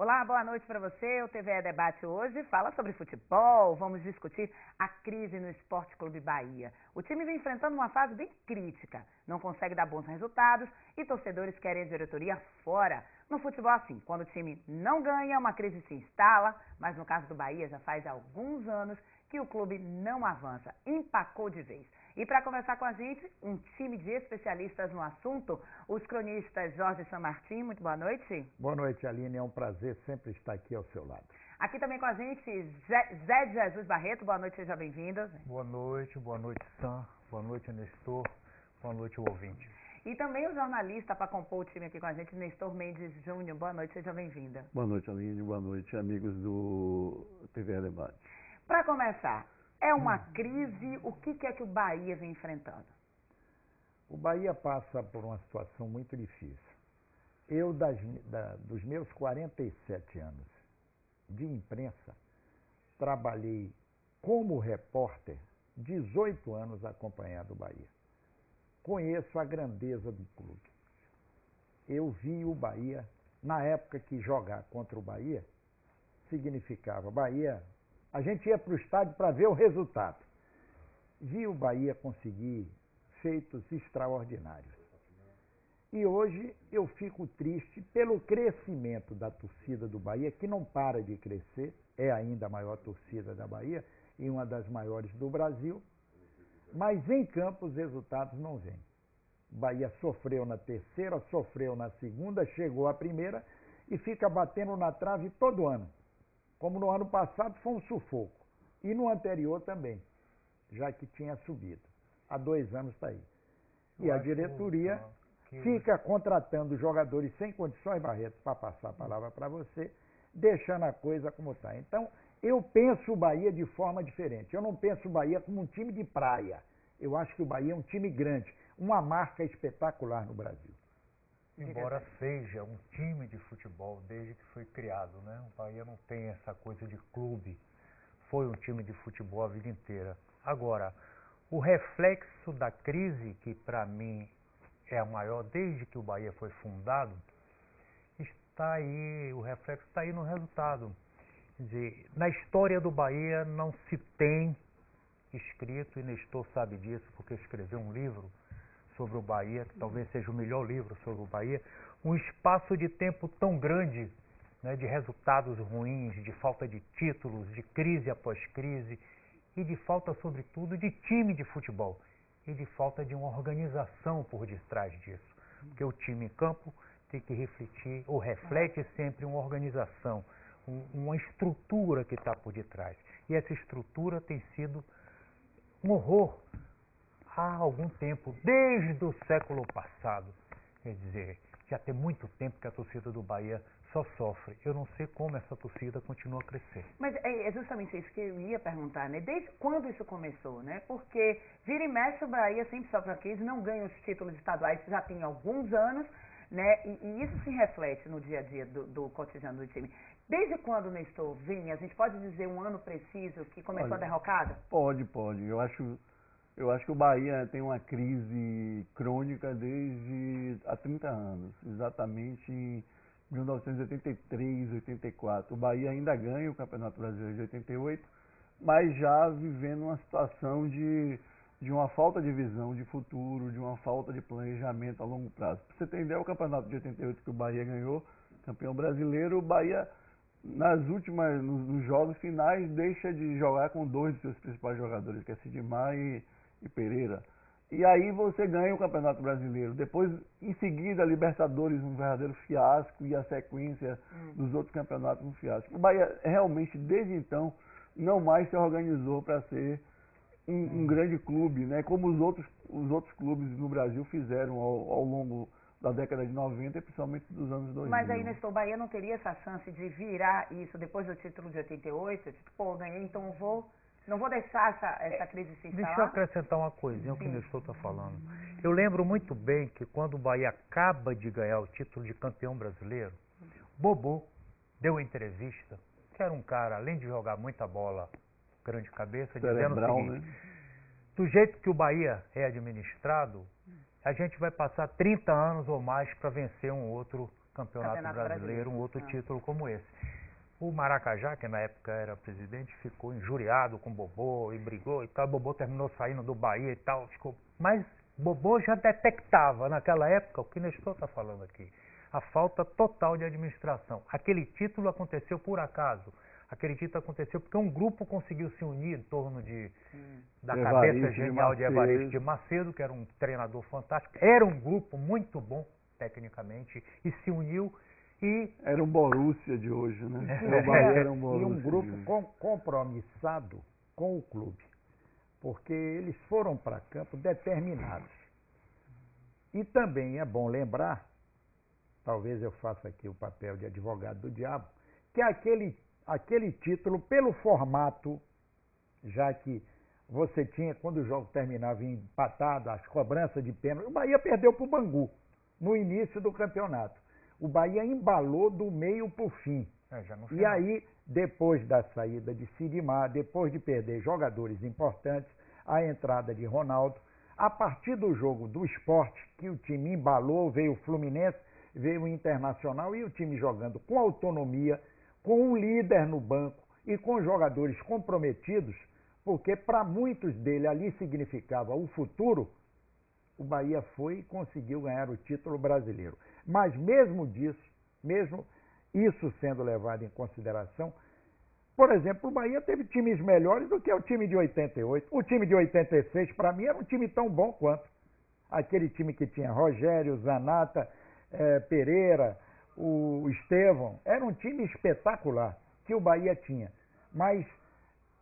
Olá, boa noite para você. O TVE Debate hoje fala sobre futebol. Vamos discutir a crise no Esporte Clube Bahia. O time vem enfrentando uma fase bem crítica. Não consegue dar bons resultados e torcedores querem a diretoria fora. No futebol, assim, quando o time não ganha, uma crise se instala. Mas no caso do Bahia, já faz alguns anos que o clube não avança. Empacou de vez. E para conversar com a gente, um time de especialistas no assunto, os cronistas Jorge Sanmartin. Muito boa noite. Boa noite, Aline. É um prazer sempre estar aqui ao seu lado. Aqui também com a gente, Zé de Jesus Barreto. Boa noite, seja bem-vindo. Boa noite, Sam. Boa noite, Nestor. Boa noite, ouvinte. E também o jornalista para compor o time aqui com a gente, Nestor Mendes Júnior. Boa noite, seja bem-vinda. Boa noite, Aline. Boa noite, amigos do TVE Debate. Para começar, é uma crise, o que é que o Bahia vem enfrentando? O Bahia passa por uma situação muito difícil. Eu, dos meus 47 anos de imprensa, trabalhei como repórter 18 anos acompanhando o Bahia. Conheço a grandeza do clube. Eu vi o Bahia, na época que jogar contra o Bahia, significava Bahia. A gente ia para o estádio para ver o resultado. Vi o Bahia conseguir feitos extraordinários. E hoje eu fico triste pelo crescimento da torcida do Bahia, que não para de crescer, é ainda a maior torcida da Bahia e uma das maiores do Brasil, mas em campo os resultados não vêm. O Bahia sofreu na terceira, sofreu na segunda, chegou à primeira e fica batendo na trave todo ano. Como no ano passado foi um sufoco. E no anterior também, já que tinha subido. Há 2 anos está aí. E a diretoria fica contratando jogadores sem condições, Barreto, para passar a palavra para você, deixando a coisa como está. Então, eu penso o Bahia de forma diferente. Eu não penso o Bahia como um time de praia. Eu acho que o Bahia é um time grande, uma marca espetacular no Brasil. Embora seja um time de futebol desde que foi criado, né? O Bahia não tem essa coisa de clube, foi um time de futebol a vida inteira. Agora, o reflexo da crise, que para mim é a maior desde que o Bahia foi fundado, está aí, o reflexo está aí no resultado. Quer dizer, na história do Bahia não se tem escrito, e Nestor sabe disso porque escreveu um livro sobre o Bahia, que talvez seja o melhor livro sobre o Bahia, um espaço de tempo tão grande, né, de resultados ruins, de falta de títulos, de crise após crise, e de falta, sobretudo, de time de futebol, e de falta de uma organização por detrás disso. Porque o time em campo tem que refletir, ou reflete sempre uma organização, uma estrutura que está por detrás. E essa estrutura tem sido um horror há algum tempo, desde o século passado. Quer dizer, já tem muito tempo que a torcida do Bahia só sofre. Eu não sei como essa torcida continua a crescer. Mas é justamente isso que eu ia perguntar, né? Desde quando isso começou, né? Porque vira e mexe o Bahia sempre sofre a crise, não ganha os títulos estaduais já tem alguns anos, né? E isso se reflete no dia a dia do cotidiano do time. Desde quando, Nestor, a gente pode dizer um ano preciso que começou a derrocada? Pode. Eu acho que o Bahia tem uma crise crônica desde há 30 anos, exatamente em 1983, 84. O Bahia ainda ganha o Campeonato Brasileiro de 88, mas já vivendo uma situação de uma falta de visão de futuro, de uma falta de planejamento a longo prazo. Para você ter ideia, o Campeonato de 88 que o Bahia ganhou, campeão brasileiro, o Bahia nos jogos finais deixa de jogar com 2 dos seus principais jogadores, que é Sidmar e Pereira. E aí você ganha o Campeonato Brasileiro. Depois, em seguida, a Libertadores, um verdadeiro fiasco, e a sequência dos outros campeonatos, um fiasco. O Bahia, realmente, desde então, não mais se organizou para ser um grande clube, né? Como os outros clubes no Brasil fizeram ao longo da década de 90 e principalmente dos anos 2000. Mas aí, Nestor, o Bahia não teria essa chance de virar isso depois do título de 88? Tipo, pô, ganhei, então não vou deixar essa crise se instalar? Deixa eu acrescentar uma coisinha, o que o Nestor está falando. Eu lembro muito bem que quando o Bahia acaba de ganhar o título de campeão brasileiro, Bobô deu uma entrevista, que era um cara, além de jogar muita bola, grande cabeça, dizendo o seguinte, né? Do jeito que o Bahia é administrado, a gente vai passar 30 anos ou mais para vencer um outro Campeonato Brasileiro, um outro título como esse. O Maracajá, que na época era presidente, ficou injuriado com o Bobô e brigou e tal. O Bobô terminou saindo do Bahia e tal. Mas Bobô já detectava naquela época o que Nestor está falando aqui. A falta total de administração. Aquele título aconteceu por acaso. Aquele título aconteceu porque um grupo conseguiu se unir em torno da cabeça genial de Evaristo de Macedo, que era um treinador fantástico. Era um grupo muito bom, tecnicamente, e se uniu. E era um Borussia de hoje, né? Era um Borussia e um grupo compromissado com o clube, porque eles foram para campo determinados. E também é bom lembrar, talvez eu faça aqui o papel de advogado do diabo, que aquele título, pelo formato, já que você tinha, quando o jogo terminava empatado, as cobranças de pênalti, o Bahia perdeu para o Bangu no início do campeonato. O Bahia embalou do meio para o fim. E aí, depois da saída de Sidmar, depois de perder jogadores importantes, a entrada de Ronaldo, a partir do jogo do Sport, que o time embalou, veio o Fluminense, veio o Internacional e o time jogando com autonomia, com um líder no banco e com jogadores comprometidos, porque para muitos dele ali significava o futuro, o Bahia foi e conseguiu ganhar o título brasileiro. Mas mesmo isso sendo levado em consideração, por exemplo, o Bahia teve times melhores do que o time de 88. O time de 86, para mim, era um time tão bom quanto. Aquele time que tinha Rogério, Zanata, Pereira, o Estevão. Era um time espetacular que o Bahia tinha. Mas,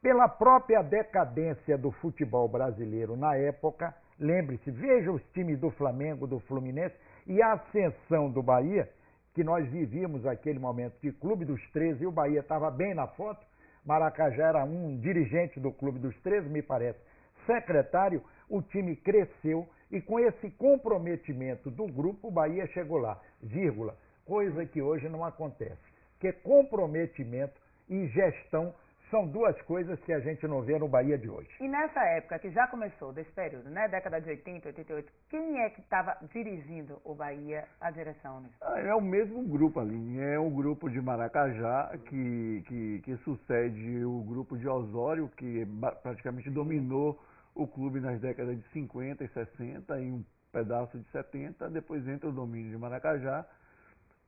pela própria decadência do futebol brasileiro na época, lembre-se, veja os times do Flamengo, do Fluminense e a ascensão do Bahia, que nós vivíamos aquele momento de Clube dos 13 e o Bahia estava bem na foto. Maracajá era um dirigente do Clube dos 13, me parece, secretário. O time cresceu e com esse comprometimento do grupo, o Bahia chegou lá, vírgula, coisa que hoje não acontece. Porque comprometimento e gestão são duas coisas que a gente não vê no Bahia de hoje. E nessa época, que já começou, desse período, né, década de 80, 88, quem é que estava dirigindo o Bahia, a direção? Né? É o mesmo grupo ali, é o grupo de Maracajá que sucede o grupo de Osório, que praticamente dominou o clube nas décadas de 50 e 60 e um pedaço de 70, depois entra o domínio de Maracajá.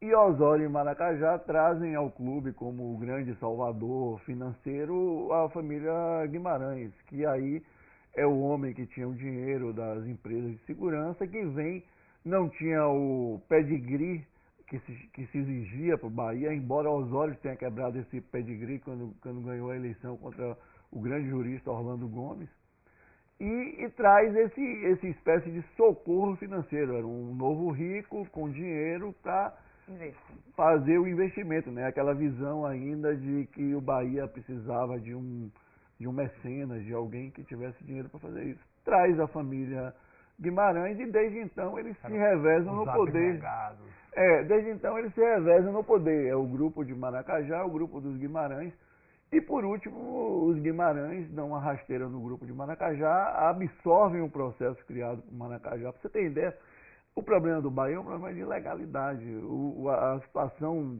E Osório e Maracajá trazem ao clube como o grande salvador financeiro a família Guimarães, que aí é o homem que tinha o dinheiro das empresas de segurança, que vem, não tinha o pedigree que se exigia para o Bahia, embora Osório tenha quebrado esse pedigree quando ganhou a eleição contra o grande jurista Orlando Gomes, e traz esse espécie de socorro financeiro. Era um novo rico com dinheiro para fazer o investimento, né? Aquela visão ainda de que o Bahia precisava de um mecenas, de alguém que tivesse dinheiro para fazer isso. Traz a família Guimarães e desde então eles se revezam no poder. Desde então eles se revezam no poder. É o grupo de Maracajá, o grupo dos Guimarães. E por último, os Guimarães dão uma rasteira no grupo de Maracajá, absorvem o processo criado por Maracajá. Para você ter ideia, o problema do Bahia é um problema de ilegalidade. A situação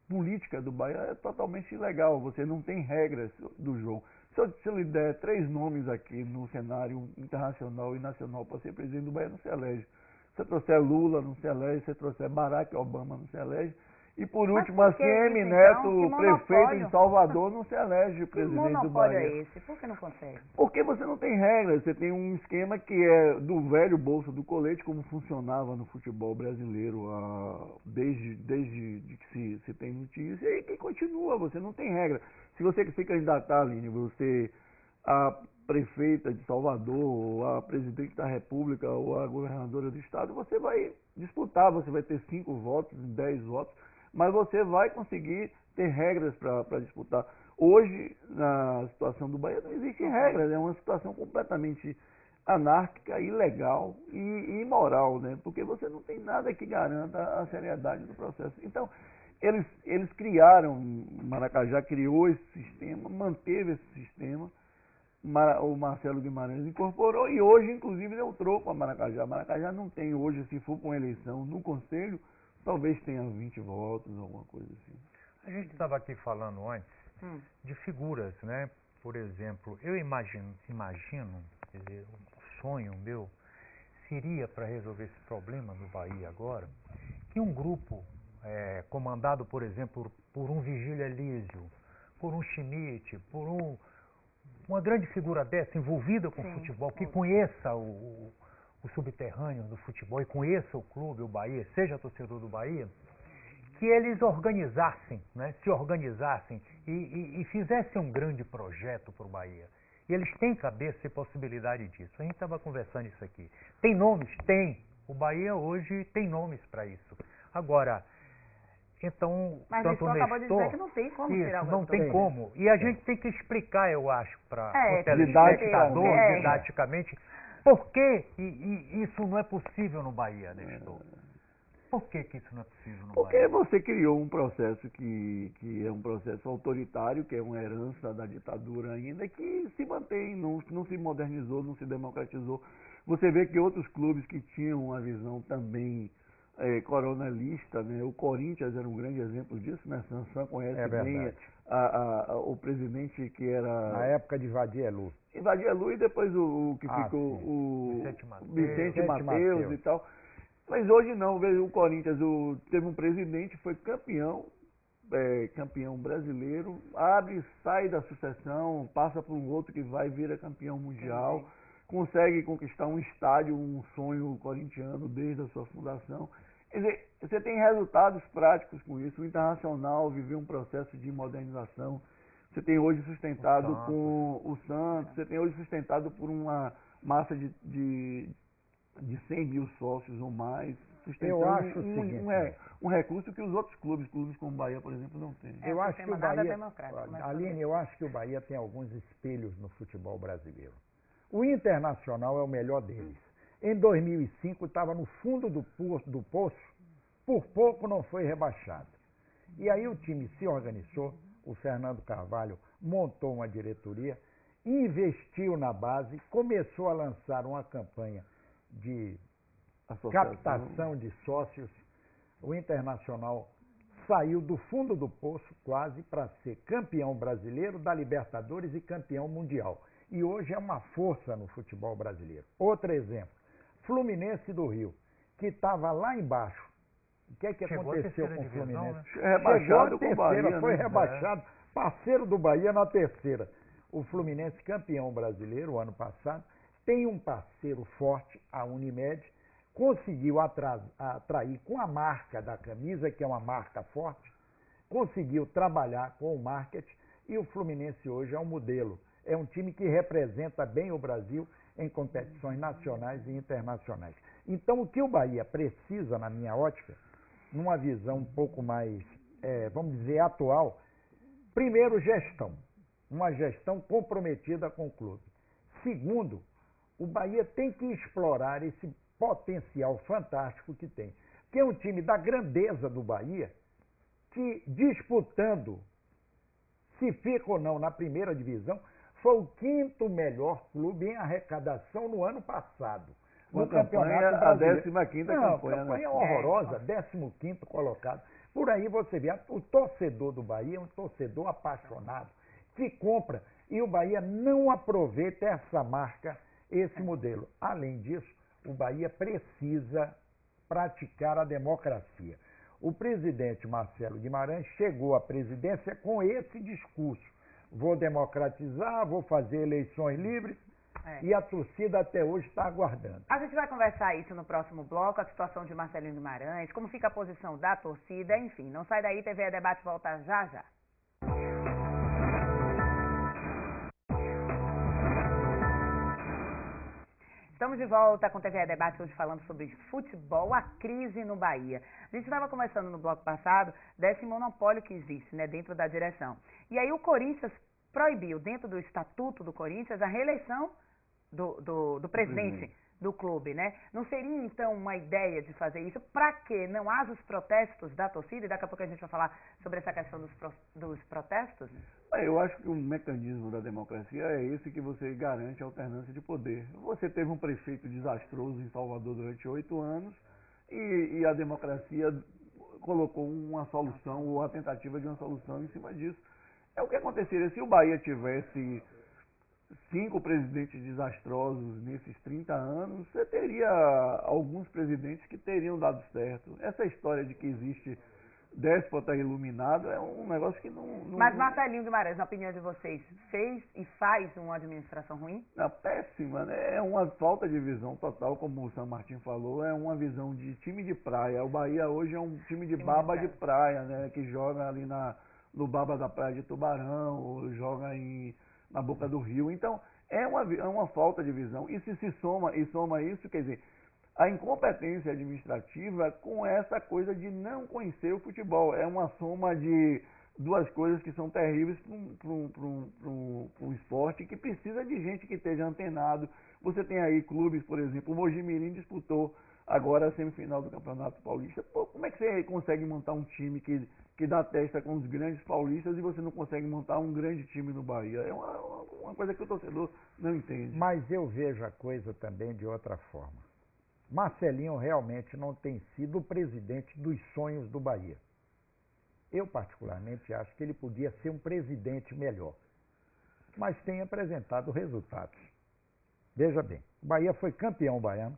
política do Bahia é totalmente ilegal. Você não tem regras do jogo. Se eu lhe der 3 nomes aqui no cenário internacional e nacional para ser presidente do Bahia, não se elege. Se você trouxer Lula, não se elege. Se você trouxer Barack Obama, não se elege. E por último, ACM Neto, prefeito de Salvador, não se elege presidente do Bahia. É esse? Por que não consegue? Porque você não tem regras, você tem um esquema que é do velho bolso do colete, como funcionava no futebol brasileiro desde que se tem notícia, e que continua, você não tem regra. Se você se candidatar, Aline, você a prefeita de Salvador, ou a presidente da República, ou a governadora do estado, você vai disputar, você vai ter 5 votos, 10 votos, mas você vai conseguir ter regras para disputar. Hoje, na situação do Bahia, não existe regras, é uma situação completamente anárquica, ilegal e imoral, né? Porque você não tem nada que garanta a seriedade do processo. Então, eles criaram, Maracajá criou esse sistema, manteve esse sistema, o Marcelo Guimarães incorporou e hoje, inclusive, deu troco a Maracajá. Maracajá não tem hoje, se for para uma eleição no Conselho, talvez tenha 20 votos, alguma coisa assim. A gente estava aqui falando antes de figuras, né? Por exemplo, eu imagino, quer dizer, um sonho meu seria para resolver esse problema no Bahia agora, que um grupo comandado, por exemplo, por um Vigílio Elísio, por um Schmidt, por uma grande figura dessa envolvida com o futebol, que conheça o subterrâneo do futebol e conheça o clube, o Bahia, seja torcedor do Bahia, que eles organizassem, né, se organizassem e fizessem um grande projeto para o Bahia. E eles têm cabeça e possibilidade disso. A gente estava conversando isso aqui. Tem nomes? Tem. O Bahia hoje tem nomes para isso. Agora, então, mas tanto o Nestor acabou de dizer Nestor, que não tem como isso, tirar o não tem como. E a gente tem que explicar, eu acho, para o telespectador, didaticamente, por que isso não é possível no Bahia, Nestor? Por que isso não é possível no Porque Bahia? você criou um processo que é um processo autoritário, que é uma herança da ditadura ainda, que se mantém, não se modernizou, não se democratizou. Você vê que outros clubes que tinham uma visão também coronelista, né? O Corinthians era um grande exemplo disso, né? Sansão conhece bem o presidente que era... Na época de Vadia Lu. Vadia Lu e depois o que ficou sim. o Vicente Mateus e tal. Mas hoje não, veja, o Corinthians teve um presidente, foi campeão brasileiro, sai da sucessão, passa para um outro que vai vira campeão mundial, consegue conquistar um estádio, um sonho corintiano desde a sua fundação. Quer dizer, você tem resultados práticos com isso. O Internacional viveu um processo de modernização. Você tem hoje sustentado com o Santos, você tem hoje sustentado por uma massa de 100 mil sócios ou mais, sustentando eu acho um recurso que os outros clubes como o Bahia, por exemplo, não têm. Eu acho que o Bahia, Aline, eu acho que o Bahia tem alguns espelhos no futebol brasileiro. O Internacional é o melhor deles. Em 2005 estava no fundo do poço, por pouco não foi rebaixado. E aí o time se organizou, o Fernando Carvalho montou uma diretoria, investiu na base, começou a lançar uma campanha de captação de sócios. O Internacional saiu do fundo do poço quase para ser campeão brasileiro da Libertadores e campeão mundial. E hoje é uma força no futebol brasileiro. Outro exemplo, Fluminense do Rio, que estava lá embaixo. O que é que aconteceu com o Fluminense? Né? Rebaixado com o Bahia, foi rebaixado, parceiro do Bahia na terceira. O Fluminense campeão brasileiro o ano passado, tem um parceiro forte, a Unimed, conseguiu atrair com a marca da camisa, que é uma marca forte, conseguiu trabalhar com o marketing e o Fluminense hoje é um modelo. É um time que representa bem o Brasil em competições nacionais e internacionais. Então, o que o Bahia precisa, na minha ótica, numa visão um pouco mais, vamos dizer, atual, primeiro, gestão. Uma gestão comprometida com o clube. Segundo, o Bahia tem que explorar esse potencial fantástico que tem. Que é um time da grandeza do Bahia, que disputando, se fica ou não na primeira divisão, foi o quinto melhor clube em arrecadação no ano passado. No campeonato brasileiro. A 15ª campanha. Campanha horrorosa, 15º colocado. Por aí você vê, o torcedor do Bahia é um torcedor apaixonado, que compra, e o Bahia não aproveita essa marca, esse modelo. Além disso, o Bahia precisa praticar a democracia. O presidente Marcelo Guimarães chegou à presidência com esse discurso. Vou democratizar, vou fazer eleições livres, e a torcida até hoje está aguardando. A gente vai conversar isso no próximo bloco, a situação de Marcelino Guimarães, como fica a posição da torcida, enfim. Não sai daí, TV Debate volta já já. Estamos de volta com o TV Debate, hoje falando sobre futebol, a crise no Bahia. A gente estava conversando no bloco passado desse monopólio que existe, né, dentro da direção. E aí o Corinthians proibiu, dentro do estatuto do Corinthians, a reeleição do presidente do clube, né? Não seria, então, uma ideia de fazer isso? Para que não haja os protestos da torcida? E daqui a pouco a gente vai falar sobre essa questão dos protestos? Eu acho que o mecanismo da democracia é esse que você garante a alternância de poder. Você teve um prefeito desastroso em Salvador durante 8 anos e a democracia colocou uma solução ou a tentativa de uma solução em cima disso. É o que aconteceria se o Bahia tivesse 5 presidentes desastrosos nesses 30 anos, você teria alguns presidentes que teriam dado certo. Essa história de que existe déspota iluminado é um negócio que não... Mas Marcelinho Guimarães, na opinião de vocês, fez e faz uma administração ruim? É péssima, né? É uma falta de visão total, como o San Martín falou, é uma visão de time de praia. O Bahia hoje é um time de baba de praia, né? Que joga ali no baba da praia de Tubarão, ou joga na boca do rio. Então, é uma falta de visão. E se soma isso, quer dizer, a incompetência administrativa com essa coisa de não conhecer o futebol. É uma soma de duas coisas que são terríveis para um esporte que precisa de gente que esteja antenado. Você tem aí clubes, por exemplo, o Mojimirim disputou agora a semifinal do Campeonato Paulista. Pô, como é que você consegue montar um time que dá testa com os grandes paulistas e você não consegue montar um grande time no Bahia? É uma coisa que o torcedor não entende. Mas eu vejo a coisa também de outra forma. Marcelinho realmente não tem sido o presidente dos sonhos do Bahia. Eu, particularmente, acho que ele podia ser um presidente melhor, mas tem apresentado resultados. Veja bem, o Bahia foi campeão baiano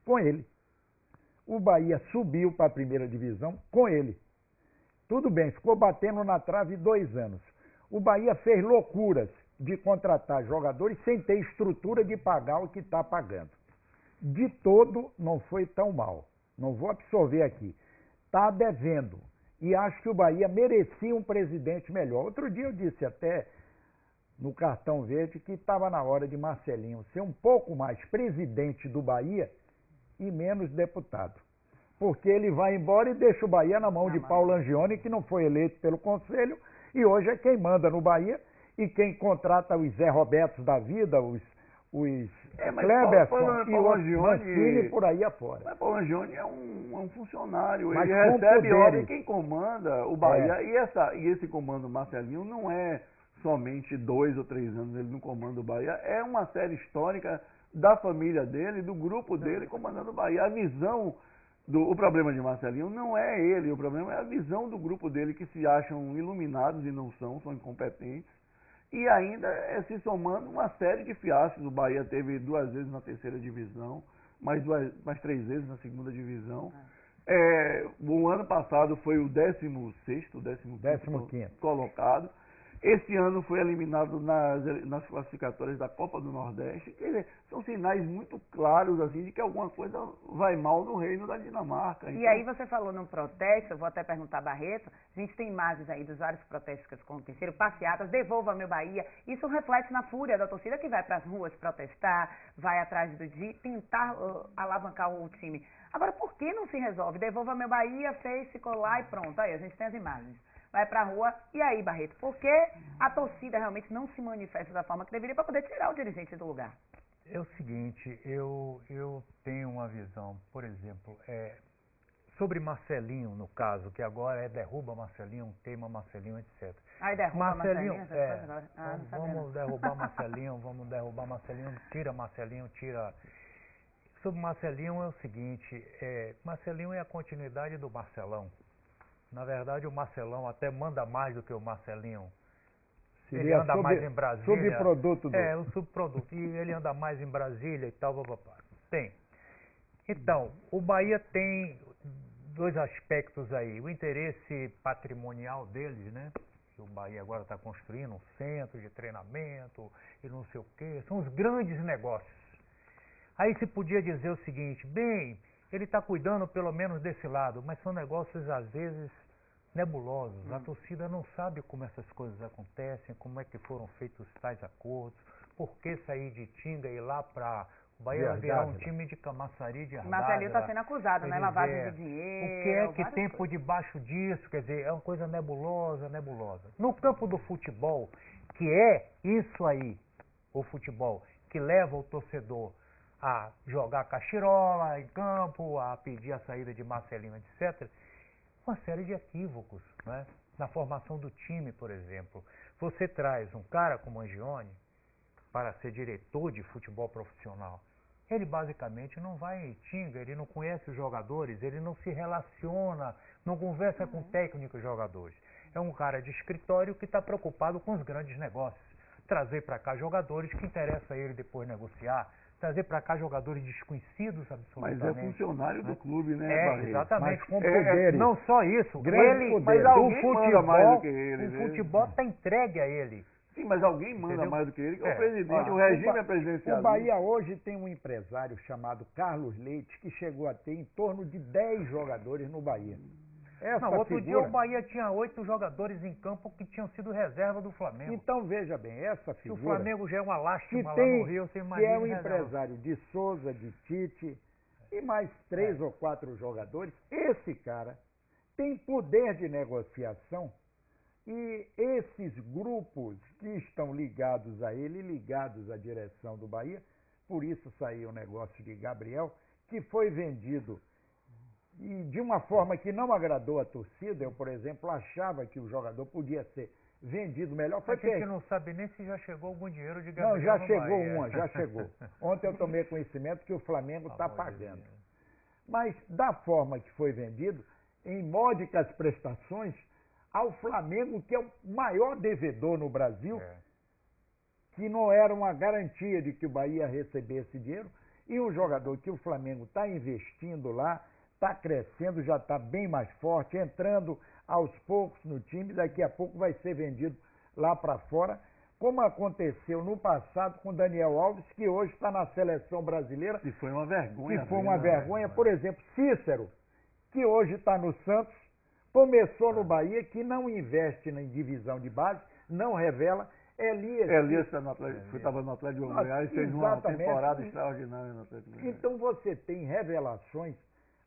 com ele. O Bahia subiu para a primeira divisão com ele. Tudo bem, ficou batendo na trave 2 anos. O Bahia fez loucuras de contratar jogadores sem ter estrutura de pagar o que está pagando. De todo, não foi tão mal. Não vou absorver aqui. Está devendo. E acho que o Bahia merecia um presidente melhor. Outro dia eu disse até no Cartão Verde que estava na hora de Marcelinho ser um pouco mais presidente do Bahia e menos deputado. Porque ele vai embora e deixa o Bahia na mão de Paulo Angione, que não foi eleito pelo Conselho, e hoje é quem manda no Bahia e quem contrata os Zé Robertos da vida, os Kleberson e o Mancini por aí afora. Mas Paulo Angione é um funcionário, ele recebe ordem quem comanda o Bahia. E esse comando Marcelinho não é somente 2 ou 3 anos ele não comanda o Bahia, é uma série histórica da família dele, do grupo dele comandando o Bahia. A visão o problema de Marcelinho não é ele, o problema é a visão do grupo dele que se acham iluminados e não são incompetentes. E ainda se somando uma série de fiascos. O Bahia teve 2 vezes na terceira divisão, mais 3 vezes na segunda divisão. O ano passado foi o 16º, 15º colocado. Esse ano foi eliminado nas classificatórias da Copa do Nordeste. Quer dizer, são sinais muito claros assim, de que alguma coisa vai mal no reino da Dinamarca. E aí você falou num protesto, eu vou até perguntar a Barreto, a gente tem imagens aí dos vários protestos que aconteceram, passeatas, devolva meu Bahia. Isso reflete na fúria da torcida que vai para as ruas protestar, vai atrás de tentar alavancar o time. Agora, por que não se resolve? Devolva meu Bahia, fez, ficou lá e pronto. Aí a gente tem as imagens. Vai pra rua, e aí, Barreto, por que a torcida realmente não se manifesta da forma que deveria para poder tirar o dirigente do lugar? É o seguinte, eu tenho uma visão, por exemplo, sobre Marcelinho, no caso, que agora derruba Marcelinho, queima Marcelinho, etc. Aí derruba Marcelinho vamos derrubar Marcelinho, tira Marcelinho, tira... Sobre Marcelinho é o seguinte, Marcelinho é a continuidade do Marcelão. Na verdade, o Marcelão até manda mais do que o Marcelinho. Ele anda mais em Brasília. Subproduto do... Um subproduto. E ele anda mais em Brasília e tal, papapá. Tem. Então, o Bahia tem 2 aspectos aí. O interesse patrimonial deles, né? O Bahia agora está construindo um centro de treinamento e não sei o quê. São os grandes negócios. Aí se podia dizer o seguinte, bem, ele está cuidando pelo menos desse lado, mas são negócios às vezes nebulosos. A torcida não sabe como essas coisas acontecem, como é que foram feitos tais acordos, por que sair de Tinga e ir lá para o Bahia virar um time de Camaçari de Ardávila. Marcelinho está sendo acusado, né? Lavagem de dinheiro. O que é que tem por debaixo disso? Quer dizer, é uma coisa nebulosa. No campo do futebol, que é isso aí, o futebol, que leva o torcedor a jogar cachirola em campo, a pedir a saída de Marcelinho, etc., uma série de equívocos, né? Na formação do time, por exemplo. Você traz um cara como Angione para ser diretor de futebol profissional. ele basicamente não vai em Tinga, ele não conhece os jogadores, ele não se relaciona, não conversa com técnicos e jogadores. É um cara de escritório que está preocupado com os grandes negócios. Trazer para cá jogadores que interessa a ele depois negociar, trazer para cá jogadores desconhecidos absolutamente. Mas é funcionário do clube, né, Barreto? Exatamente. Mas com poderes. Não só isso. Mas alguém manda mais do que ele. O futebol está entregue a ele. Sim, mas alguém manda mais do que ele, que é o presidente, Olha, o regime é presidencial. O Bahia hoje tem um empresário chamado Carlos Leite, que chegou a ter em torno de 10 jogadores no Bahia. Outro dia o Bahia tinha 8 jogadores em campo que tinham sido reserva do Flamengo. Então, veja bem, essa figura... Se o Flamengo já é uma lástima lá tem, no Rio, você imagina... Que é um reserva. empresário de Souza, de Tite, e mais 3 ou 4 jogadores. Esse cara tem poder de negociação e esses grupos que estão ligados a ele, ligados à direção do Bahia, por isso saiu o negócio de Gabriel, que foi vendido e de uma forma que não agradou a torcida. Eu, por exemplo, achava que o jogador podia ser vendido melhor. A gente não sabe nem se já chegou algum dinheiro de Gabriel. Não, já chegou já chegou. Ontem eu tomei conhecimento que o Flamengo está pagando. Mas da forma que foi vendido, em módicas prestações, ao Flamengo, que é o maior devedor no Brasil, que não era uma garantia de que o Bahia recebesse dinheiro, e um jogador que o Flamengo está investindo lá, está crescendo, já está bem mais forte, entrando aos poucos no time, daqui a pouco vai ser vendido lá para fora, como aconteceu no passado com Daniel Alves, que hoje está na seleção brasileira. E foi uma vergonha. Que foi uma vergonha. Por exemplo, Cícero, que hoje está no Santos, começou no Bahia, que não investe em divisão de base, não revela. Elias estava no Atlético de Goiás e fez uma temporada extraordinária no Atlético de Goiás. Então você tem revelações,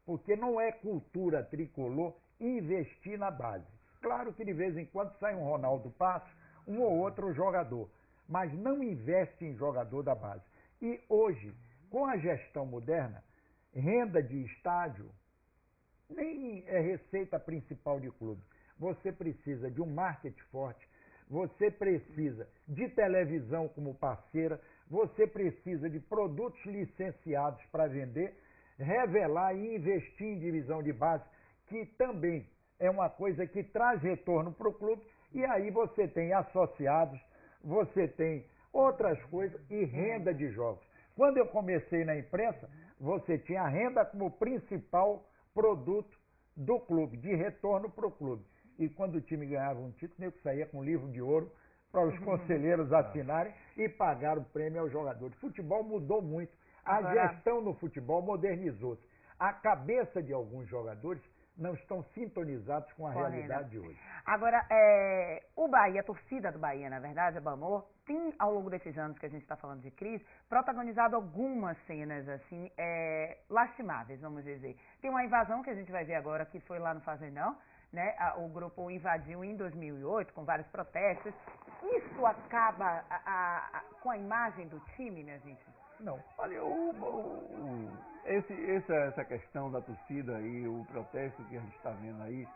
porque não é cultura tricolor investir na base. Claro que de vez em quando sai um Ronaldo Passos, um ou outro jogador, mas não investe em jogador da base. E hoje, com a gestão moderna, renda de estádio nem é receita principal de clube. Você precisa de um marketing forte, você precisa de televisão como parceira, você precisa de produtos licenciados para vender, revelar e investir em divisão de base, que também é uma coisa que traz retorno para o clube, e aí você tem associados, você tem outras coisas e renda de jogos. Quando eu comecei na imprensa, você tinha a renda como principal produto do clube, de retorno para o clube. E quando o time ganhava um título, eu saía com um livro de ouro para os conselheiros assinarem e pagar o prêmio aos jogadores. O futebol mudou muito. A gestão no futebol modernizou-se. A cabeça de alguns jogadores não estão sintonizados com a realidade de hoje. Agora, o Bahia, a torcida do Bahia, na verdade, a Bamor, tem, ao longo desses anos que a gente está falando de crise, protagonizado algumas cenas, assim, lastimáveis, vamos dizer. Tem uma invasão que a gente vai ver agora, que foi lá no Fazendão, né? O grupo invadiu em 2008, com vários protestos. Isso acaba com a imagem do time, minha gente? Não. Olha, essa questão da torcida e o protesto que a gente está vendo aí,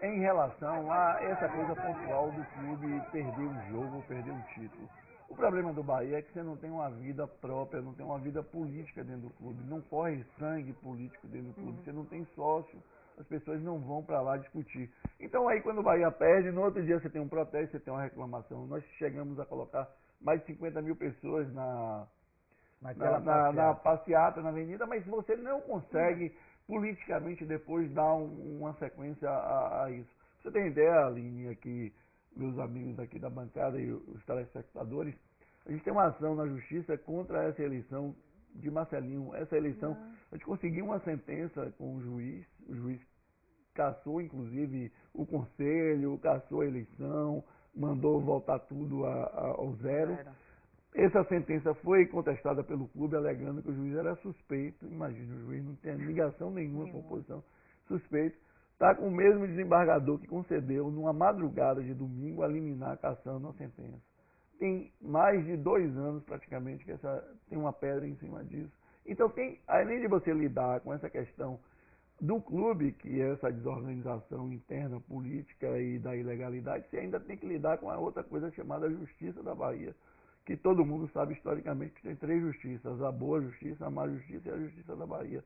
em relação a essa coisa pontual do clube perder um jogo ou perder um título. O problema do Bahia é que você não tem uma vida própria, não tem uma vida política dentro do clube, não corre sangue político dentro do clube, você não tem sócio, as pessoas não vão para lá discutir. Então aí quando o Bahia perde, no outro dia você tem um protesto, você tem uma reclamação. Nós chegamos a colocar mais de 50 mil pessoas na passeata, na avenida, mas você não consegue politicamente depois dar uma sequência a isso. Você tem ideia, Aline, aqui, meus amigos aqui da bancada e os telespectadores, a gente tem uma ação na justiça contra essa eleição de Marcelinho. Essa eleição, a gente conseguiu uma sentença com o juiz cassou inclusive o conselho, cassou a eleição, mandou voltar tudo ao zero. Essa sentença foi contestada pelo clube, alegando que o juiz era suspeito. Imagina, o juiz não tem ligação nenhuma com a oposição, suspeito. Está com o mesmo desembargador que concedeu, numa madrugada de domingo, a liminar cassando a sentença. Tem mais de 2 anos, praticamente, que tem uma pedra em cima disso. Então, além de você lidar com essa questão do clube, que é essa desorganização interna, política e da ilegalidade, você ainda tem que lidar com a outra coisa chamada Justiça da Bahia, que todo mundo sabe historicamente que tem 3 justiças, a boa justiça, a má justiça e a justiça da Bahia.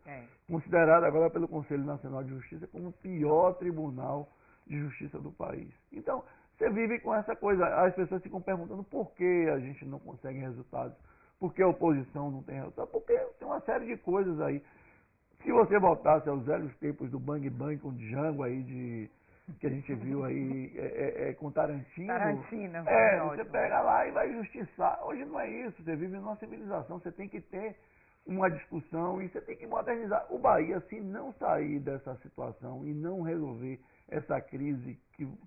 Considerada agora pelo Conselho Nacional de Justiça como o pior tribunal de justiça do país. Então, você vive com essa coisa, as pessoas ficam perguntando por que a gente não consegue resultados, por que a oposição não tem resultado, porque tem uma série de coisas aí. Se você voltasse aos velhos tempos do Bang Bang com Django aí, que a gente viu aí com Tarantino. Você pega lá e vai justiçar. Hoje não é isso, você vive numa civilização, você tem que ter uma discussão e você tem que modernizar. O Bahia, se não sair dessa situação e não resolver essa crise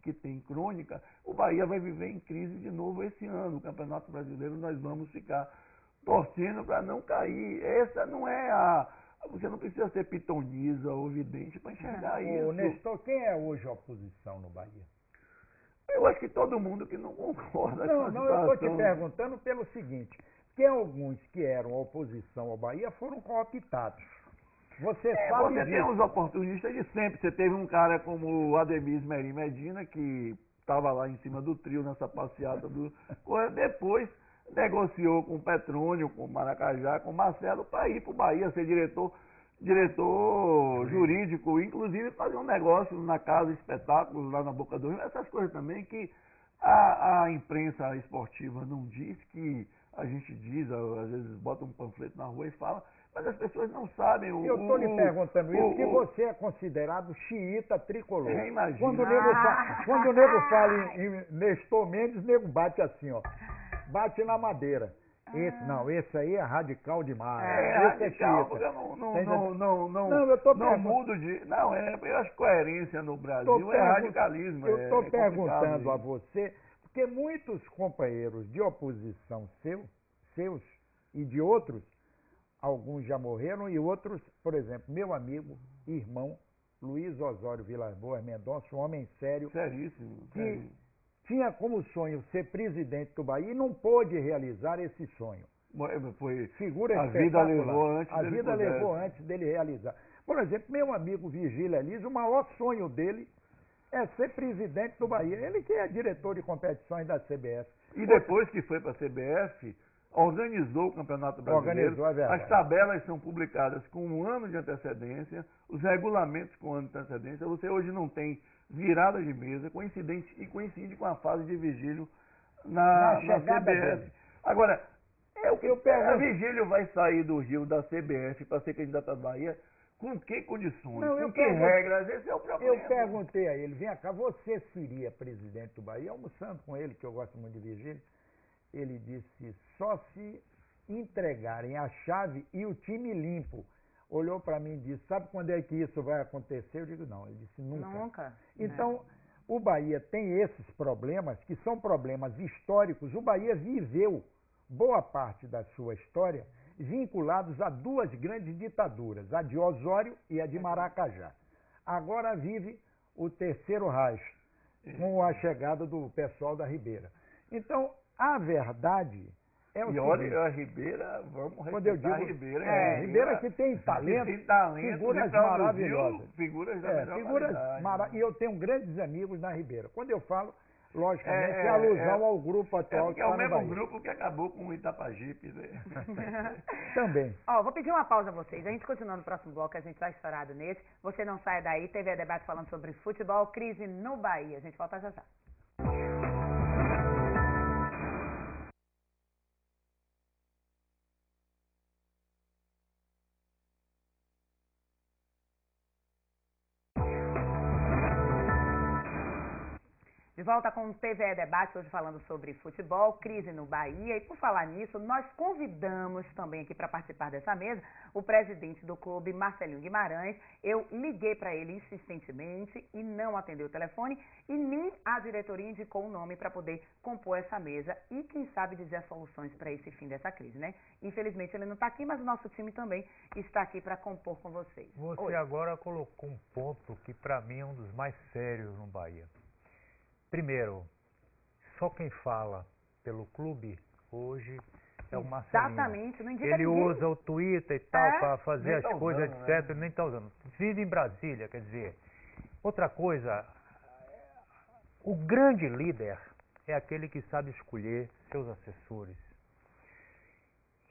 que tem crônica, o Bahia vai viver em crise de novo esse ano. O Campeonato Brasileiro nós vamos ficar torcendo para não cair. Essa não é a... Você não precisa ser pitonisa ou vidente para enxergar isso. Nestor, quem é hoje a oposição no Bahia? Eu acho que todo mundo que não concorda com a situação. Não, eu estou te perguntando pelo seguinte, que alguns que eram oposição ao Bahia foram cooptados. Você sabe Você disso. tem os oportunistas de sempre. Você teve um cara como o Ademir Merim Medina, que estava lá em cima do trio nessa passeata do... Depois negociou com o Petrônio, com o Maracajá, com o Marcelo, para ir para o Bahia ser diretor jurídico, inclusive fazer um negócio na Casa Espetáculos, lá na Boca do Rio, essas coisas também que a imprensa esportiva não diz, que a gente diz, às vezes bota um panfleto na rua e fala, mas as pessoas não sabem. Eu estou lhe perguntando isso, porque você é considerado xiita tricolor. Imagina. Quando o nego fala em Nestor Mendes, o nego bate assim, ó. Bate na madeira. Esse aí é radical demais. Esse radical, é porque eu não mudo de... Não, eu acho que coerência no Brasil é radicalismo. Eu estou perguntando a você, porque muitos companheiros de oposição seus e de outros, alguns já morreram e outros, por exemplo, meu amigo, irmão, Luiz Osório Vilas-Boas Mendonça, um homem sério. Seríssimo. Que tinha como sonho ser presidente do Bahia e não pôde realizar esse sonho. Figura a vida levou antes dele realizar. Por exemplo, meu amigo Virgílio Elísio, o maior sonho dele é ser presidente do Bahia. Ele que é diretor de competições da CBF. E depois que foi para a CBF, organizou o Campeonato Brasileiro. As tabelas são publicadas com um ano de antecedência, os regulamentos com um ano de antecedência. Você hoje não tem virada de mesa, coincide com a fase de Virgílio na CBF. Agora, a Virgílio vai sair do Rio da CBF para ser candidato à Bahia com que condições? Com que regras? Esse é o problema. Eu perguntei a ele, vem cá, você seria presidente do Bahia? Almoçando com ele, que eu gosto muito de Virgílio, ele disse, só se entregarem a chave e o time limpo. Olhou para mim e disse, sabe quando é que isso vai acontecer? Eu digo, não. Ele disse, nunca. Então, o Bahia tem esses problemas, que são problemas históricos. O Bahia viveu boa parte da sua história vinculados a 2 grandes ditaduras, a de Osório e a de Maracajá. Agora vive o terceiro Reich, com a chegada do pessoal da Ribeira. Então, a verdade é o seguinte... olha, a Ribeira, vamos respeitar a Ribeira. Ribeira que tem talento, figuras maravilhosas. Figuras da E eu tenho grandes amigos na Ribeira. Quando eu falo, logicamente, é alusão ao grupo atual que é o mesmo grupo que acabou com o Itapajipe. Também. Vou pedir uma pausa a vocês. A gente continua no próximo bloco, a gente está estourado nesse. Você não sai daí, TV Debate falando sobre futebol, crise no Bahia. A gente volta já já. De volta com o TVE Debate, hoje falando sobre futebol, crise no Bahia. E por falar nisso, nós convidamos também aqui para participar dessa mesa o presidente do clube, Marcelinho Guimarães. Eu liguei para ele insistentemente e não atendeu o telefone e nem a diretoria indicou o nome para poder compor essa mesa e, quem sabe, dizer as soluções para esse fim dessa crise, né? Infelizmente ele não está aqui, mas o nosso time também está aqui para compor com vocês. Você agora colocou um ponto que para mim é um dos mais sérios no Bahia. Primeiro, só quem fala pelo clube hoje é o Marcelinho. Exatamente, não indica Ele ninguém. usa o Twitter e tal para fazer as coisas, etc. Ele nem está usando. Vive em Brasília, quer dizer. Outra coisa, o grande líder é aquele que sabe escolher seus assessores,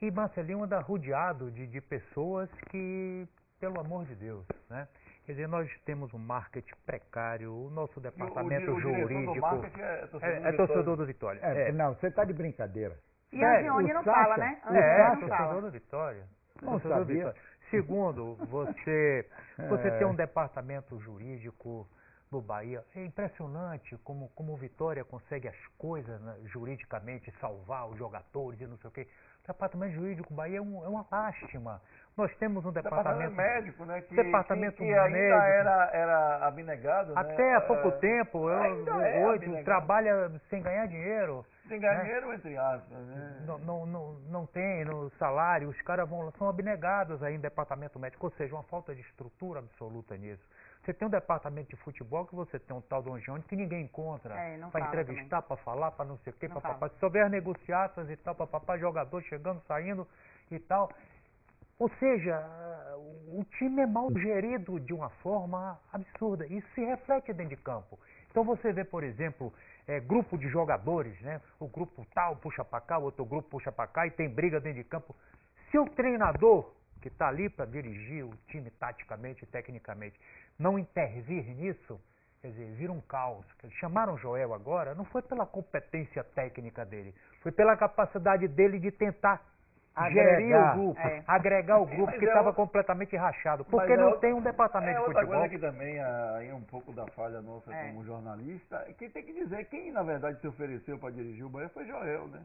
E Marcelinho anda rodeado de pessoas que, pelo amor de Deus, né? Quer dizer, nós temos um marketing precário, o nosso departamento o diretor jurídico do marketing é torcedor do Vitória. Não, você está de brincadeira. E Sério? Angione não O Sacha- fala, né? o Angione Sacha- não fala. torcedor do Vitória. Não Torcedor do sabia. Vitória. Segundo, você tem um departamento jurídico do Bahia. É impressionante como o Vitória consegue as coisas, né, juridicamente, salvar os jogadores e não sei o quê. O departamento jurídico do Bahia é uma lástima. Nós temos um departamento médico, né? Que departamento ainda médico. era abnegado, né? Até há pouco tempo, ainda é hoje abnegado. trabalha sem ganhar dinheiro. Sem ganhar dinheiro, entre aspas, né? Não tem no salário, os caras são abnegados aí em departamento médico, ou seja, uma falta de estrutura absoluta nisso. Você tem um departamento de futebol que você tem um tal do Angione que ninguém encontra não para fala entrevistar, para falar, para não sei o quê, Não para fala. só ver as negociatas e tal, para jogador chegando, saindo e tal. Ou seja, o time é mal gerido de uma forma absurda. Isso se reflete dentro de campo. Então você vê, por exemplo, grupo de jogadores, né? O grupo tal puxa para cá, o outro grupo puxa para cá e tem briga dentro de campo. Se o treinador, que está ali para dirigir o time taticamente e tecnicamente, não intervir nisso, quer dizer, vira um caos. Chamaram o Joel agora, não foi pela competência técnica dele, foi pela capacidade dele de tentar gerir o grupo, agregar o grupo que estava completamente rachado, porque não tem um departamento de outra futebol. coisa que também é um pouco da falha nossa como jornalista, que tem que dizer quem na verdade se ofereceu para dirigir o Bahia foi Joel, né?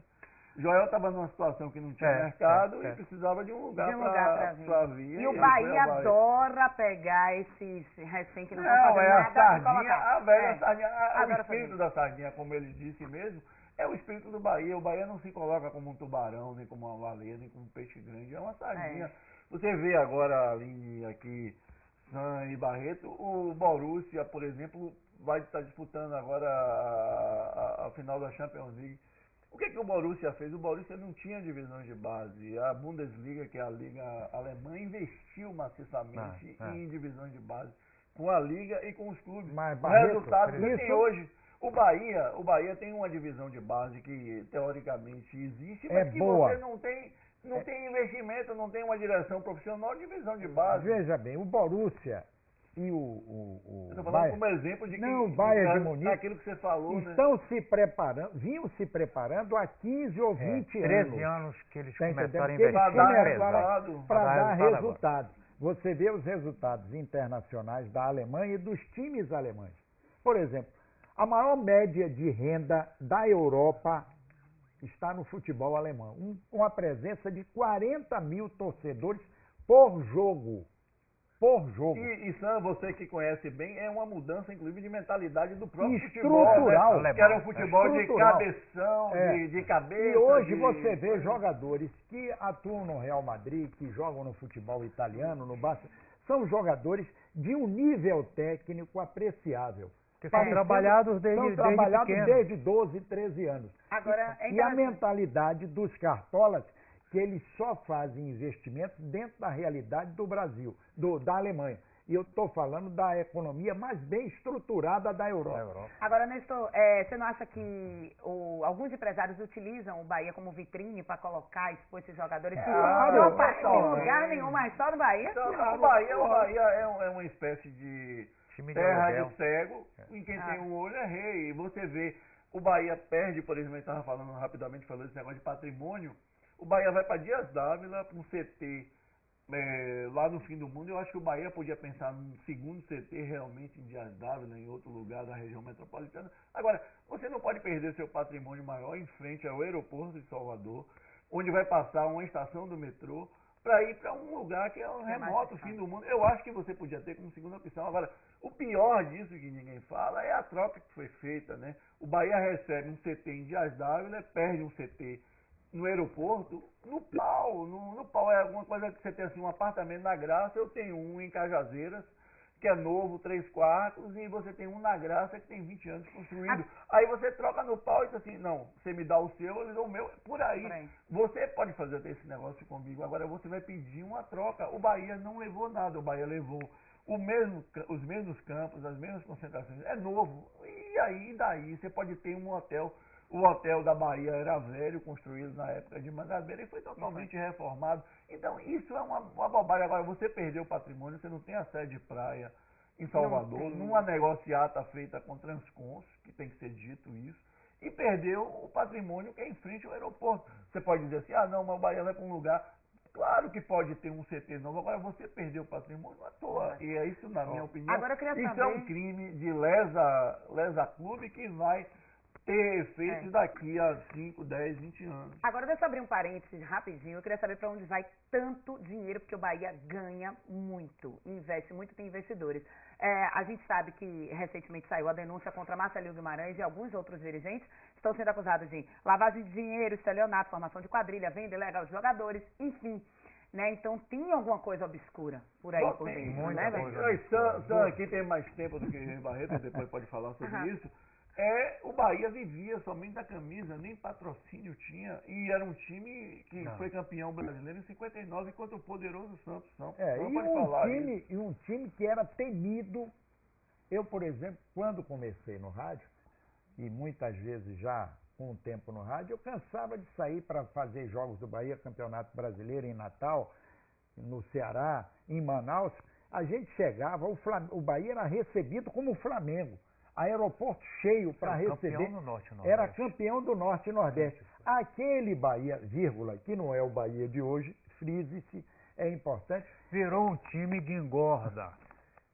Joel estava numa situação que não tinha mercado e precisava de um lugar para vir. E o Bahia adora pegar esses recém que não estão fazendo nada. A sardinha, a velha sardinha, o espírito sardinha. da sardinha, como ele disse mesmo, é o espírito do Bahia. O Bahia não se coloca como um tubarão, nem como uma baleia, nem como um peixe grande. É uma sardinha. Você vê agora a linha aqui, San e Barreto, o Borussia, por exemplo, vai estar disputando agora a final da Champions League. O que o Borussia fez? O Borussia não tinha divisões de base. A Bundesliga, que é a liga alemã, investiu maciçamente em divisões de base com a liga e com os clubes. Mas, o Barreto, resultado que tem hoje. O Bahia tem uma divisão de base que teoricamente existe, mas que boa. você não tem investimento, não tem uma direção profissional de divisão de base. Veja bem, o Borussia e Eu estou falando como exemplo de que o Bayern de Munique aquilo que você falou, estão se preparando, vinham se preparando há 15 ou 20 anos. 13 anos que eles Tá começaram a entendendo? investir. Para dar resultados. Você vê os resultados internacionais da Alemanha e dos times alemães. Por exemplo, a maior média de renda da Europa está no futebol alemão, com a presença de 40 mil torcedores por jogo. E Sam, você que conhece bem, é uma mudança, inclusive, de mentalidade do próprio estrutural, futebol, né? Que era um futebol de estrutural. cabeção, de cabeça. E hoje você vê jogadores que atuam no Real Madrid, que jogam no futebol italiano, no Barça, são jogadores de um nível técnico apreciável. Que são trabalhados desde 12, 13 anos. Agora, e a mentalidade dos cartolas, que eles só fazem investimentos dentro da realidade do Brasil, da Alemanha. E eu estou falando da economia mais bem estruturada da Europa. Agora, Nestor, você não acha que alguns empresários utilizam o Bahia como vitrine para colocar, expor esses jogadores que não aparecem em lugar nenhum, mas só no Bahia? O Bahia é uma espécie de terra de cego, em quem tem um olho é rei. E você vê, o Bahia perde, por exemplo, a gente estava falando rapidamente, falando desse negócio de patrimônio, o Bahia vai para Dias Dávila, para um CT lá no fim do mundo. Eu acho que o Bahia podia pensar num segundo CT realmente em Dias Dávila, em outro lugar da região metropolitana. Agora, você não pode perder seu patrimônio maior em frente ao aeroporto de Salvador, onde vai passar uma estação do metrô, para ir para um lugar que é um remoto, fim do mundo. Eu acho que você podia ter como segunda opção. Agora, o pior disso que ninguém fala é a troca que foi feita, né? O Bahia recebe um CT em Dias Dávila, perde um CT no aeroporto, no pau é alguma coisa que você tem assim, um apartamento na Graça, eu tenho um em Cajazeiras, que é novo, 3 quartos, e você tem um na Graça que tem 20 anos construído. Aí você troca no pau e diz assim, não, você me dá o seu, eu lhe dou o meu, por aí. Você pode fazer até esse negócio comigo, agora você vai pedir uma troca. O Bahia não levou nada, o Bahia levou os mesmos campos, as mesmas concentrações, é novo. E aí, daí, você pode ter um hotel. O hotel da Bahia era velho, construído na época de Mangabeira e foi totalmente reformado. Então, isso é uma bobagem. Agora, você perdeu o patrimônio, você não tem a sede de praia em Salvador, numa negociata feita com Transcons, que tem que ser dito isso, e perdeu o patrimônio que é em frente ao aeroporto. Você pode dizer assim, não, mas o Bahia vai para um lugar... Claro que pode ter um CT novo, agora você perdeu o patrimônio à toa. E é isso, na minha opinião. Agora eu queria isso saber... é um crime de lesa clube que vai ter efeitos daqui a 5, 10, 20 anos. Agora deixa eu abrir um parênteses rapidinho. Eu queria saber para onde vai tanto dinheiro, porque o Bahia ganha muito, investe muito, tem investidores. A gente sabe que recentemente saiu a denúncia contra Marcelinho Guimarães e alguns outros dirigentes estão sendo acusados de lavagem de dinheiro, estelionato, formação de quadrilha, venda ilegal de jogadores, enfim. Né? Então tem alguma coisa obscura por aí por dentro, né, velho? Sam aqui tem mais tempo do que Barreto, depois pode falar sobre isso. O Bahia vivia somente da camisa, nem patrocínio tinha, e era um time que foi campeão brasileiro em 59 contra o poderoso Santos. E um time que era temido. Eu, por exemplo, quando comecei no rádio, e muitas vezes já com o tempo no rádio, eu cansava de sair para fazer jogos do Bahia, Campeonato Brasileiro em Natal, no Ceará, em Manaus. A gente chegava, o Bahia era recebido como o Flamengo. Aeroporto cheio para receber. Era campeão do Norte e Nordeste. Aquele Bahia, vírgula, que não é o Bahia de hoje, frise-se, é importante. Virou um time de engorda.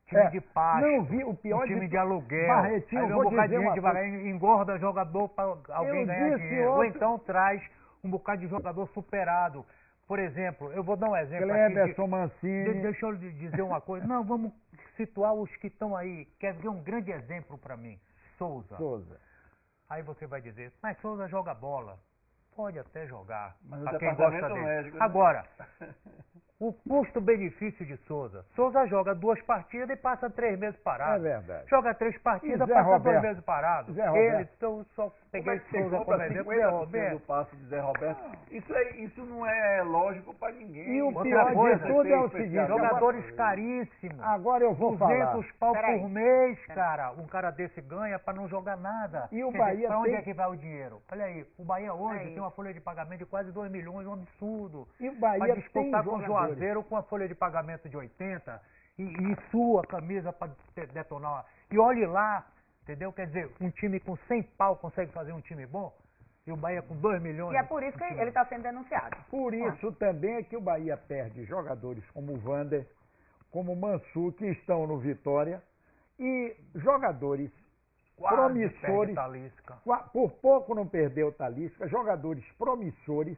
Time de pasto. Não vi o pior time de aluguel. Barretinho, aí um bocado de gente vai, engorda jogador para alguém ganhar dinheiro. Ou então traz um bocado de jogador superado. Por exemplo, eu vou dar um exemplo Cleberson Mancini. Deixa eu lhe dizer uma coisa. Não, vamos situar os que estão aí. Quer ver um grande exemplo para mim? Souza. Aí você vai dizer, mas Souza joga bola. Pode até jogar. Mas a quem gosta dele. Médico, né? Agora, o custo-benefício de Souza. Souza joga 2 partidas e passa 3 meses parado. É verdade. Joga 3 partidas e passa 2 meses parado. Ele, só peguei Souza como exemplo. Do passo de Zé Roberto. Isso não é lógico para ninguém. E o pior de tudo é o seguinte. Jogadores caríssimos. Agora eu vou falar. 200 pau por mês, cara. Um cara desse ganha para não jogar nada. E o Bahia para onde é que vai o dinheiro? Olha aí, o Bahia hoje tem uma folha de pagamento de quase 2 milhões, um absurdo. E o Bahia para disputar com o Juazeiro com a folha de pagamento de 80 e sua camisa para detonar. E olhe lá, entendeu? Quer dizer, um time com 100 pau consegue fazer um time bom? E o Bahia com 2 milhões. E é por isso que ele está sendo denunciado. Por isso também é que o Bahia perde jogadores como o Vander, como o Mansur, que estão no Vitória, e jogadores promissores. Por pouco não perdeu o Talisca. Jogadores promissores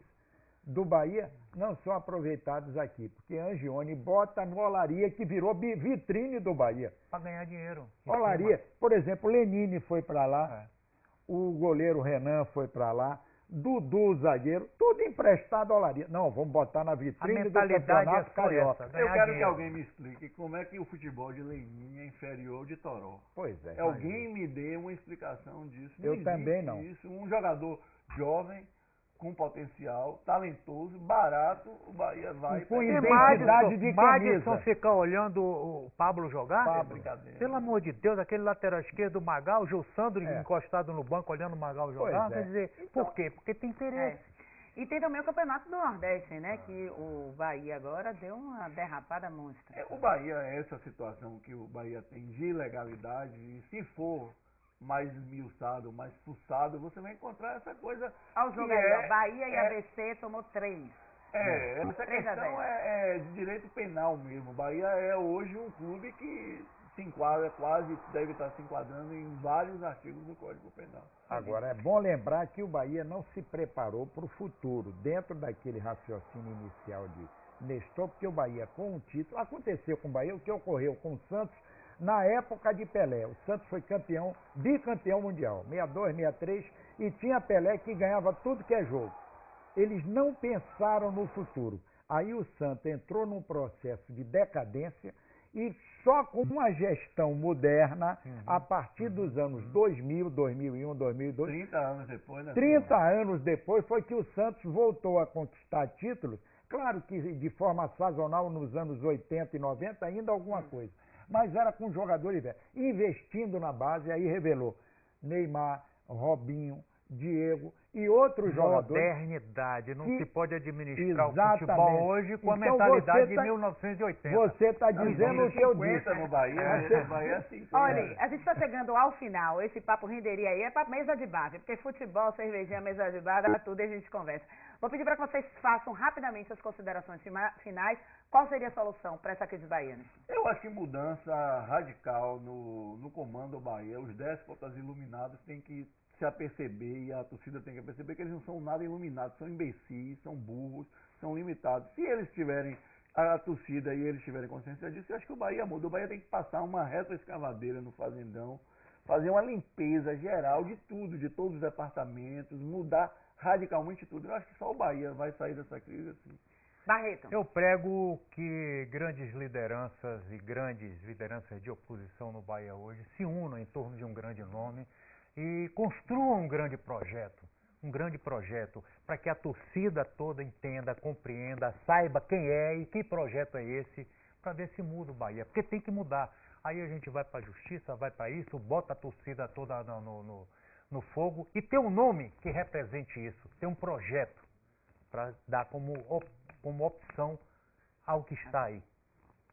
do Bahia não são aproveitados aqui, porque Angione bota no Olaria, que virou vitrine do Bahia. Para ganhar dinheiro. Olaria, por exemplo, Lenine foi para lá, o goleiro Renan foi para lá, Dudu, zagueiro, tudo emprestado ao Olaria. Não, vamos botar na vitrine do Campeonato Carioca. Eu quero que alguém me explique como é que o futebol de Lenine é inferior ao de Toró. Pois é. Alguém me dê uma explicação disso. Eu também não. Isso. Um jogador jovem, com potencial, talentoso, barato, o Bahia vai... Com identidade de camisa. Madison ficar olhando o Pablo jogar? É brincadeira. Pelo amor de Deus, aquele lateral esquerdo do Magal, o Gil Sandro encostado no banco olhando o Magal jogar. Quer dizer, então, por quê? Porque tem interesse. E tem também o Campeonato do Nordeste, né? Que o Bahia agora deu uma derrapada monstra. O Bahia é essa situação que o Bahia tem de ilegalidade, e se for mais esmiuçado, mais fuçado, você vai encontrar essa coisa. Ao jogo aí, Bahia e ABC tomou 3. Essa questão é de direito penal mesmo. O Bahia é hoje um clube que se enquadra, deve estar se enquadrando em vários artigos do Código Penal. Agora, é bom lembrar que o Bahia não se preparou para o futuro, dentro daquele raciocínio inicial de Nestor, porque o Bahia, com o título, aconteceu com o Bahia o que ocorreu com o Santos na época de Pelé. O Santos foi bicampeão mundial, 62, 63, e tinha Pelé que ganhava tudo que é jogo. Eles não pensaram no futuro. Aí o Santos entrou num processo de decadência e só com uma gestão moderna, a partir dos anos 2000, 2001, 2002... 30 anos depois, né? 30 anos depois foi que o Santos voltou a conquistar títulos. Claro que de forma sazonal nos anos 80 e 90 ainda alguma coisa. Mas era com jogadores velhos. Investindo na base, aí revelou Neymar, Robinho, Diego e outros jogadores. Modernidade, não que- se pode administrar o Exatamente. futebol hoje com a Então mentalidade você de tá- 1980. Você está dizendo o que eu disse. 50 no Bahia, Você- no Bahia é 50. Olha, a gente está chegando ao final. Esse papo renderia aí, é para mesa de bar, porque futebol, cervejinha, mesa de bar, dá tudo e a gente conversa. Vou pedir para que vocês façam rapidamente as considerações finais. Qual seria a solução para essa crise baiana? Eu acho que mudança radical no comando do Bahia. Os déspotas iluminados têm que se aperceber e a torcida tem que perceber que eles não são nada iluminados, são imbecis, são burros, são limitados. Se eles tiverem a torcida e eles tiverem consciência disso, eu acho que o Bahia muda. O Bahia tem que passar uma retroescavadeira no Fazendão, fazer uma limpeza geral de tudo, de todos os departamentos, mudar radicalmente tudo. Eu acho que só o Bahia vai sair dessa crise assim. Barreto. Eu prego que grandes lideranças e grandes lideranças de oposição no Bahia hoje se unam em torno de um grande nome e construam um grande projeto para que a torcida toda entenda, compreenda, saiba quem é e que projeto é esse, para ver se muda o Bahia, porque tem que mudar. Aí a gente vai para a justiça, vai para isso, bota a torcida toda no fogo e ter um nome que represente isso, ter um projeto para dar como opção ao que está aí,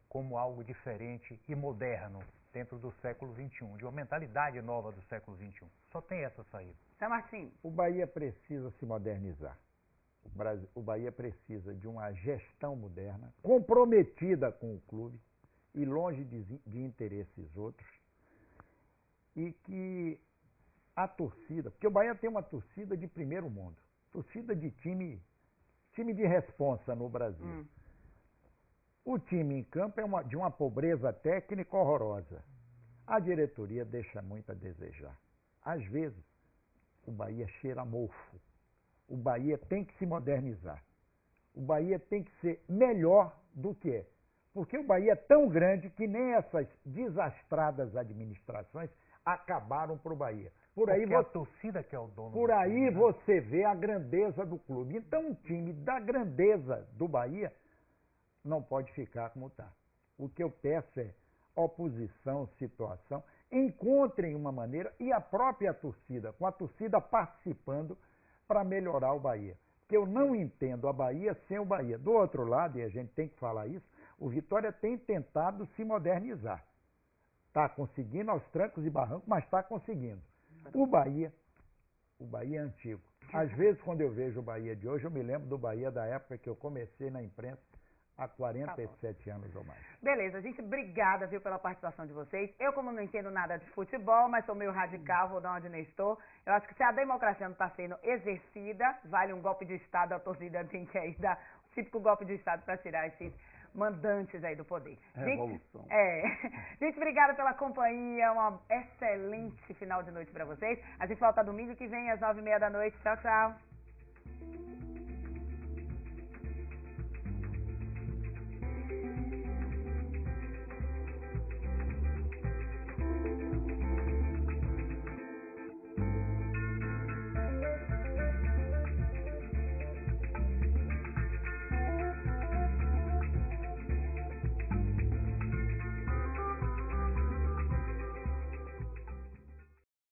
como algo diferente e moderno dentro do século XXI, de uma mentalidade nova do século XXI. Só tem essa saída. São Martim. O Bahia precisa se modernizar. O Bahia precisa de uma gestão moderna, comprometida com o clube e longe de interesses outros. E que a torcida, porque o Bahia tem uma torcida de primeiro mundo, torcida de time de responsa no Brasil. O time em campo é de uma pobreza técnica horrorosa. A diretoria deixa muito a desejar. Às vezes, o Bahia cheira a mofo. O Bahia tem que se modernizar. O Bahia tem que ser melhor do que é. Porque o Bahia é tão grande que nem essas desastradas administrações acabaram para o Bahia. Por aí, a torcida que é o dono por do aí time, né? você vê a grandeza do clube. Então, um time da grandeza do Bahia não pode ficar como está. O que eu peço é oposição, situação, encontrem uma maneira, e a própria torcida, com a torcida participando para melhorar o Bahia. Porque eu não entendo a Bahia sem o Bahia. Do outro lado, e a gente tem que falar isso, o Vitória tem tentado se modernizar. Está conseguindo aos trancos e barrancos, mas está conseguindo. O Bahia é antigo. Às vezes, quando eu vejo o Bahia de hoje, eu me lembro do Bahia da época que eu comecei na imprensa, há 47 anos ou mais. Beleza, gente, obrigada, viu, pela participação de vocês. Eu, como não entendo nada de futebol, mas sou meio radical, vou dar onde não estou. Eu acho que se a democracia não está sendo exercida, vale um golpe de Estado, a torcida tem que aí dar o típico golpe de Estado para tirar esses mandantes aí do poder. Revolução. Gente, obrigada pela companhia, uma excelente final de noite para vocês. A gente volta domingo que vem às 9h30 da noite. Tchau, tchau.